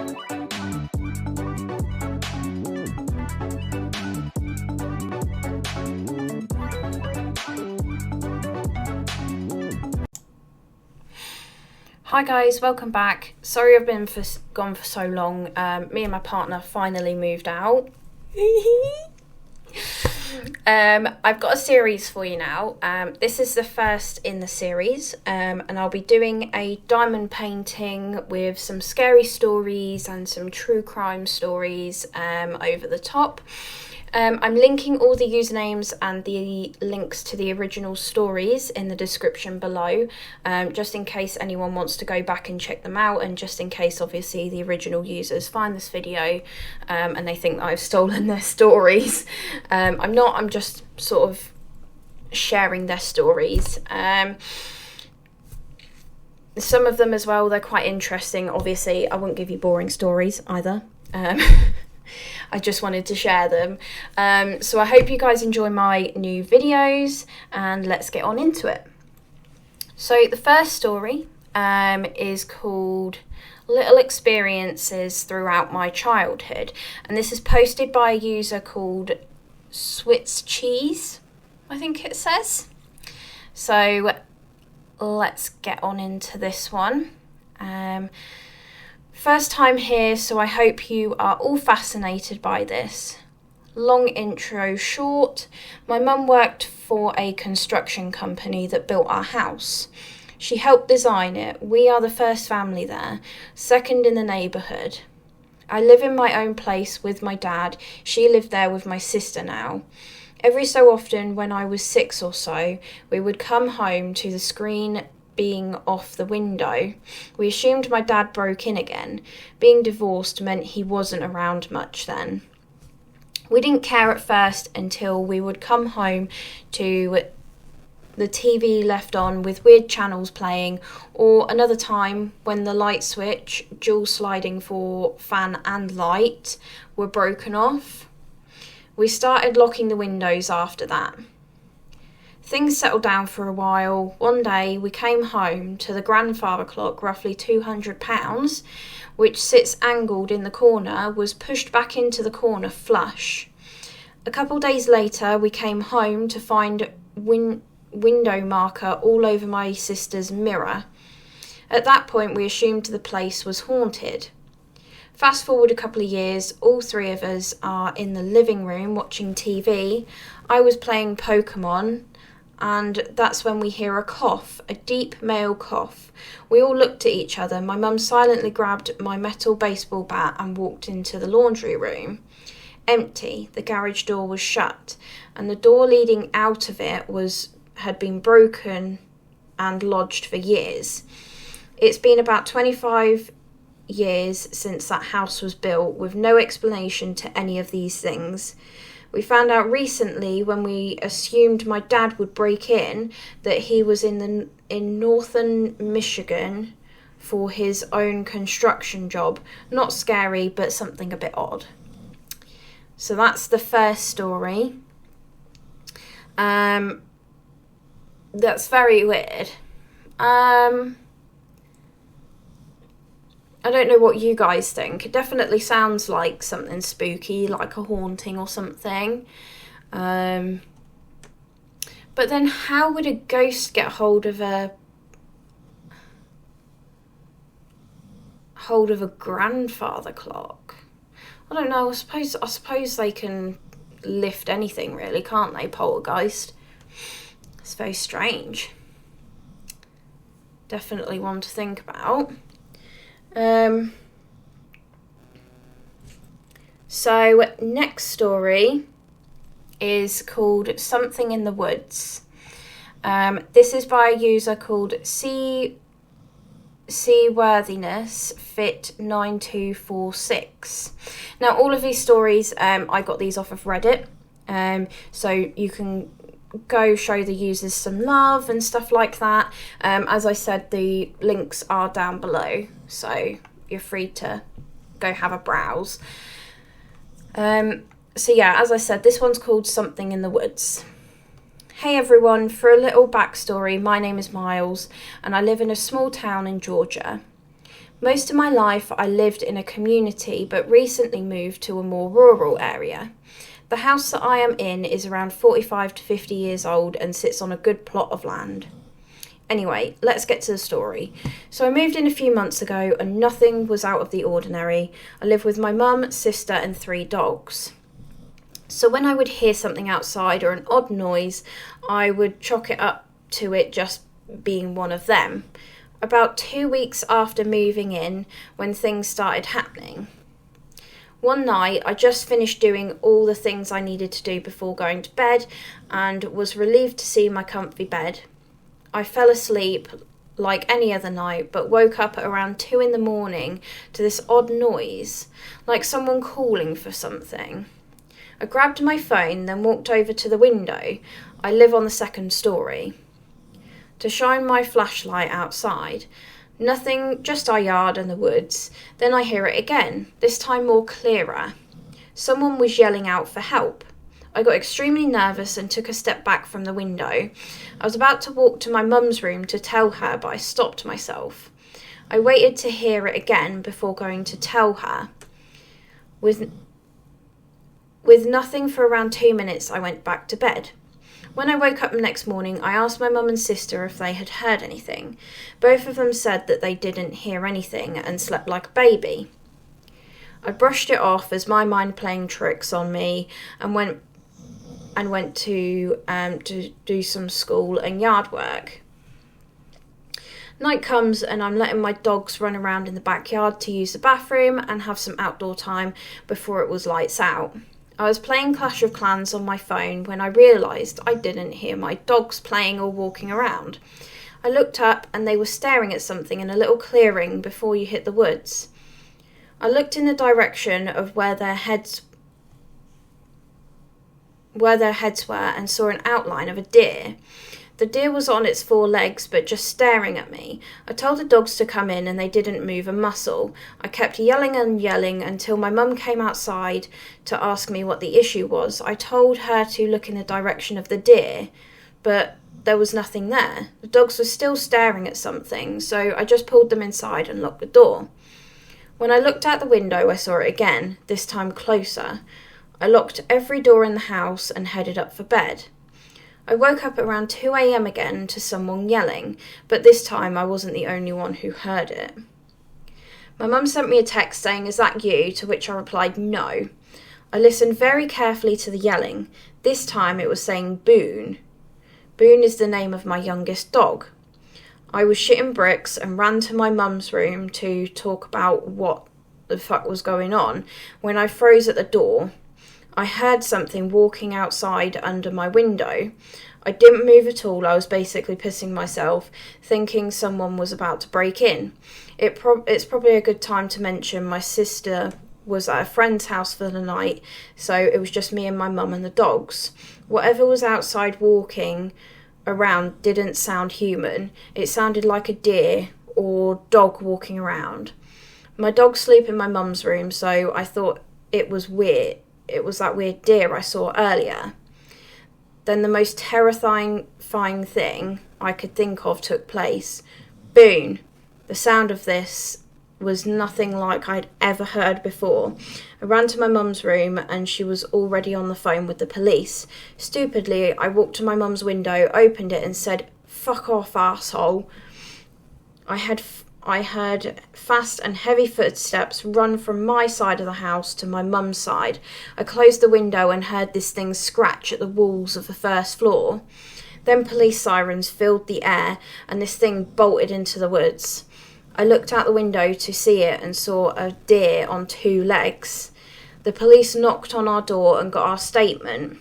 Hi guys, welcome back. Sorry I've been gone for so long. Me and my partner finally moved out. I've got a series for you now. This is the first in the series, and I'll be doing a diamond painting with some scary stories and some true crime stories over the top. I'm linking all the usernames and the links to the original stories in the description below, just in case anyone wants to go back and check them out, and just in case obviously the original users find this video and they think that I've stolen their stories. I'm not, I'm just sort of sharing their stories. Some of them as well, they're quite interesting. Obviously I wouldn't give you boring stories either. I just wanted to share them. So I hope you guys enjoy my new videos, and let's get on into it. So the first story is called Little Experiences Throughout My Childhood, and this is posted by a user called xoxo, I think it says. So let's get on into this one. First time here, so I hope you are all fascinated by this. Long intro short, my mum worked for a construction company that built our house. She helped design it. We are the first family there, second in the neighbourhood. I live in my own place with my dad. She lived there with my sister now. Every so often, when I was 6 or so, we would come home to the screen being off the window. We assumed my dad broke in again. Being divorced meant he wasn't around much then. We didn't care at first until we would come home to the TV left on with weird channels playing, or another time when the light switch, dual sliding for fan and light, were broken off. We started locking the windows after that. Things settled down for a while. One day we came home to the grandfather clock, roughly £200, which sits angled in the corner, was pushed back into the corner flush. A couple days later we came home to find window marker all over my sister's mirror. At that point we assumed the place was haunted. Fast forward a couple of years, all three of us are in the living room watching TV. I was playing Pokemon, and that's when we hear a cough, a deep male cough. We all looked at each other. My mum silently grabbed my metal baseball bat and walked into the laundry room. Empty, the garage door was shut, and the door leading out of it had been broken and lodged for years. It's been about 25 years since that house was built, with no explanation to any of these things. We found out recently, when we assumed my dad would break in, that he was in northern Michigan for his own construction job. Not scary, but something a bit odd. So that's the first story. That's very weird. I don't know what you guys think. It definitely sounds like something spooky, like a haunting or something. But then how would a ghost get hold of a grandfather clock? I don't know. I suppose they can lift anything, really, can't they, poltergeist? It's very strange. Definitely one to think about. So next story is called Something in the Woods. This is by a user called Seaworthiness Fit 9246. Now all of these stories, I got these off of Reddit, so you can go show the users some love and stuff like that. As I said, the links are down below, so you're free to go have a browse. So yeah, as I said, this one's called Something in the Woods. Hey everyone, for a little backstory, my name is Miles and I live in a small town in Georgia. Most of my life I lived in a community, but recently moved to a more rural area. The house that I am in is around 45 to 50 years old and sits on a good plot of land. Anyway, let's get to the story. So I moved in a few months ago and nothing was out of the ordinary. I live with my mum, sister and 3 dogs. So when I would hear something outside or an odd noise, I would chalk it up to it just being one of them. About 2 weeks after moving in, when things started happening. One night, I just finished doing all the things I needed to do before going to bed and was relieved to see my comfy bed. I fell asleep like any other night, but woke up at around 2 in the morning to this odd noise, like someone calling for something. I grabbed my phone, then walked over to the window. I live on the 2nd story. To shine my flashlight outside. Nothing, just our yard and the woods. Then I hear it again, this time more clearer. Someone was yelling out for help. I got extremely nervous and took a step back from the window. I was about to walk to my mum's room to tell her, but I stopped myself. I waited to hear it again before going to tell her. With nothing for around 2 minutes, I went back to bed. When I woke up the next morning, I asked my mum and sister if they had heard anything. Both of them said that they didn't hear anything and slept like a baby. I brushed it off as my mind playing tricks on me and went to do some school and yard work. Night comes and I'm letting my dogs run around in the backyard to use the bathroom and have some outdoor time before it was lights out. I was playing Clash of Clans on my phone when I realised I didn't hear my dogs playing or walking around. I looked up and they were staring at something in a little clearing before you hit the woods. I looked in the direction of where their heads were and saw an outline of a deer. The deer was on its 4 legs but just staring at me. I told the dogs to come in and they didn't move a muscle. I kept yelling and yelling until my mum came outside to ask me what the issue was. I told her to look in the direction of the deer, but there was nothing there. The dogs were still staring at something, so I just pulled them inside and locked the door. When I looked out the window, I saw it again, this time closer. I locked every door in the house and headed up for bed. I woke up around 2 a.m. again to someone yelling, but this time I wasn't the only one who heard it. My mum sent me a text saying, "Is that you?" to which I replied, "No." I listened very carefully to the yelling. This time it was saying Boone. Boone is the name of my youngest dog. I was shitting bricks and ran to my mum's room to talk about what the fuck was going on when I froze at the door. I heard something walking outside under my window. I didn't move at all. I was basically pissing myself, thinking someone was about to break in. It's probably a good time to mention my sister was at a friend's house for the night, so it was just me and my mum and the dogs. Whatever was outside walking around didn't sound human. It sounded like a deer or dog walking around. My dogs sleep in my mum's room, so I thought it was weird. It was that weird deer I saw earlier. Then the most terrifying thing I could think of took place. Boone. The sound of this was nothing like I'd ever heard before. I ran to my mum's room and she was already on the phone with the police. Stupidly, I walked to my mum's window, opened it and said, "Fuck off, arsehole." I heard fast and heavy footsteps run from my side of the house to my mum's side. I closed the window and heard this thing scratch at the walls of the 1st floor. Then police sirens filled the air and this thing bolted into the woods. I looked out the window to see it and saw a deer on 2 legs. The police knocked on our door and got our statement.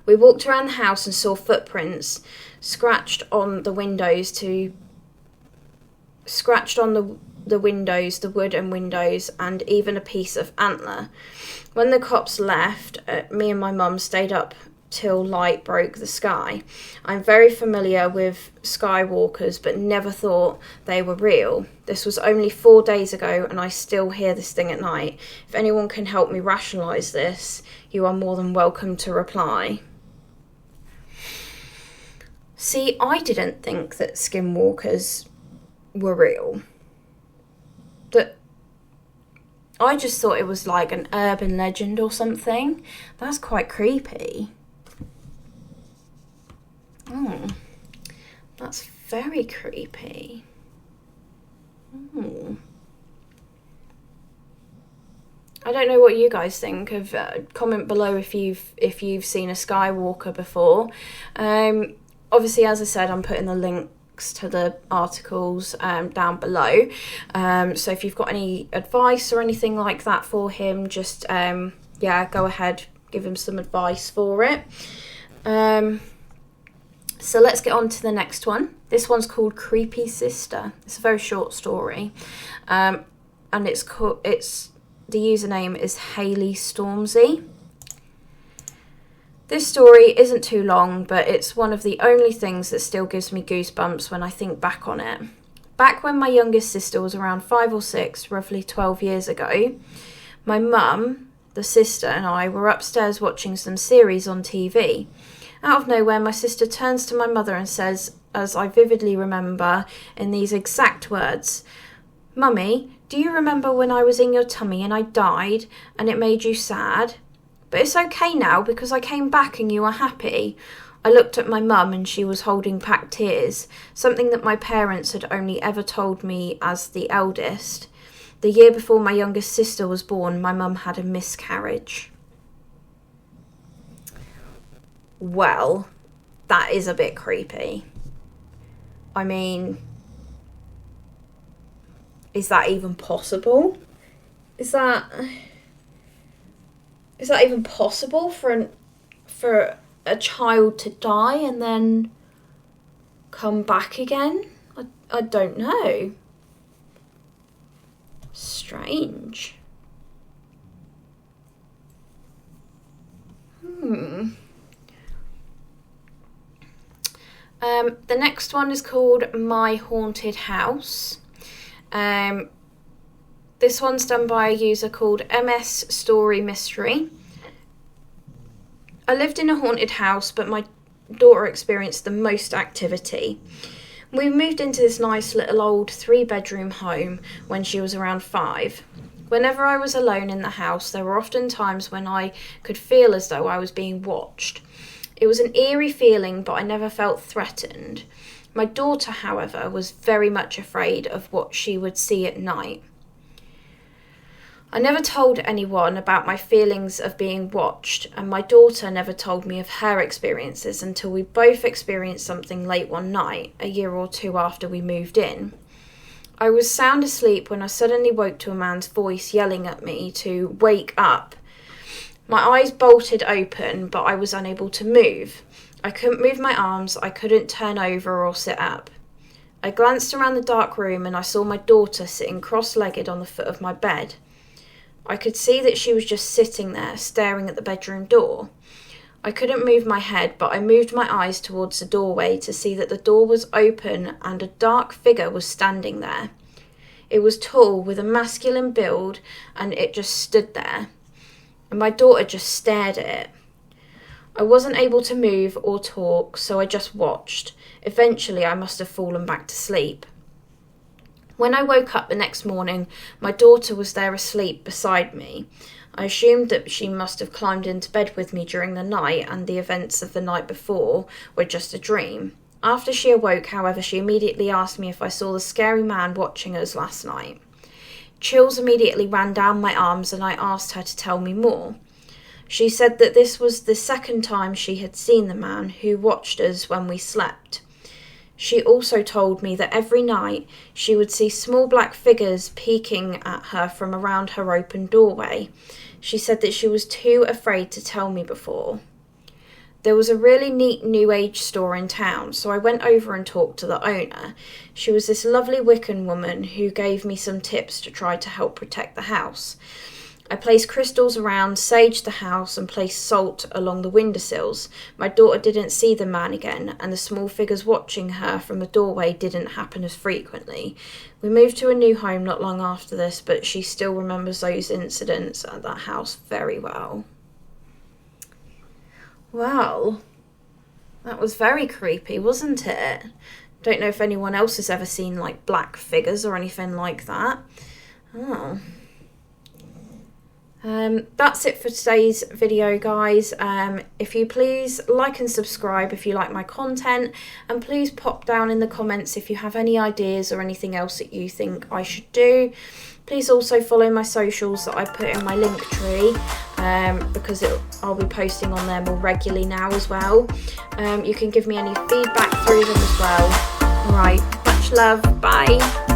We walked around the house and saw footprints scratched on the windows, the wooden windows, and even a piece of antler. When the cops left, me and my mum stayed up till light broke the sky. I'm very familiar with skywalkers, but never thought they were real. This was only 4 days ago, and I still hear this thing at night. If anyone can help me rationalise this, you are more than welcome to reply. See, I didn't think that skinwalkers were real. I just thought it was like an urban legend or something. That's quite creepy. Oh, that's very creepy. Oh. I don't know what you guys think of. Comment below if you've seen a skywalker before. Obviously, as I said, I'm putting the links to the articles down below. So if you've got any advice or anything like that for him, just go ahead, give him some advice for it. So let's get on to the next one. This one's called Creepy Sister. It's a very short story, and the username is Hayley Stormzy. This story isn't too long, but it's one of the only things that still gives me goosebumps when I think back on it. Back when my youngest sister was around 5 or 6, roughly 12 years ago, my mum, the sister, and I were upstairs watching some series on TV. Out of nowhere, my sister turns to my mother and says, as I vividly remember, in these exact words, "Mummy, do you remember when I was in your tummy and I died and it made you sad? But it's okay now because I came back and you are happy." I looked at my mum and she was holding back tears, something that my parents had only ever told me as the eldest. The year before my youngest sister was born, my mum had a miscarriage. Well, that is a bit creepy. I mean, is that even possible? Is that even possible for a child to die and then come back again? I don't know. Strange. The next one is called My Haunted House. This one's done by a user called MS Story Mystery. I lived in a haunted house, but my daughter experienced the most activity. We moved into this nice little old 3-bedroom home when she was around 5. Whenever I was alone in the house, there were often times when I could feel as though I was being watched. It was an eerie feeling, but I never felt threatened. My daughter, however, was very much afraid of what she would see at night. I never told anyone about my feelings of being watched, and my daughter never told me of her experiences until we both experienced something late one night, a year or 2 after we moved in. I was sound asleep when I suddenly woke to a man's voice yelling at me to wake up. My eyes bolted open, but I was unable to move. I couldn't move my arms, I couldn't turn over or sit up. I glanced around the dark room and I saw my daughter sitting cross-legged on the foot of my bed. I could see that she was just sitting there, staring at the bedroom door. I couldn't move my head, but I moved my eyes towards the doorway to see that the door was open and a dark figure was standing there. It was tall, with a masculine build, and it just stood there. And my daughter just stared at it. I wasn't able to move or talk, so I just watched. Eventually, I must have fallen back to sleep. When I woke up the next morning, my daughter was there asleep beside me. I assumed that she must have climbed into bed with me during the night, and the events of the night before were just a dream. After she awoke, however, she immediately asked me if I saw the scary man watching us last night. Chills immediately ran down my arms and I asked her to tell me more. She said that this was the second time she had seen the man who watched us when we slept. She also told me that every night she would see small black figures peeking at her from around her open doorway. She said that she was too afraid to tell me before. There was a really neat New Age store in town, so I went over and talked to the owner. She was this lovely Wiccan woman who gave me some tips to try to help protect the house. I placed crystals around, saged the house, and placed salt along the windowsills. My daughter didn't see the man again, and the small figures watching her from the doorway didn't happen as frequently. We moved to a new home not long after this, but she still remembers those incidents at that house very well. Well, that was very creepy, wasn't it? Don't know if anyone else has ever seen, like, black figures or anything like that. Oh. That's it for today's video, guys. If you please like and subscribe if you like my content, and please pop down in the comments if you have any ideas or anything else that you think I should do. Please also follow my socials that I put in my link tree, because I'll be posting on there more regularly now as well. You can give me any feedback through them as well. Alright, much love, bye.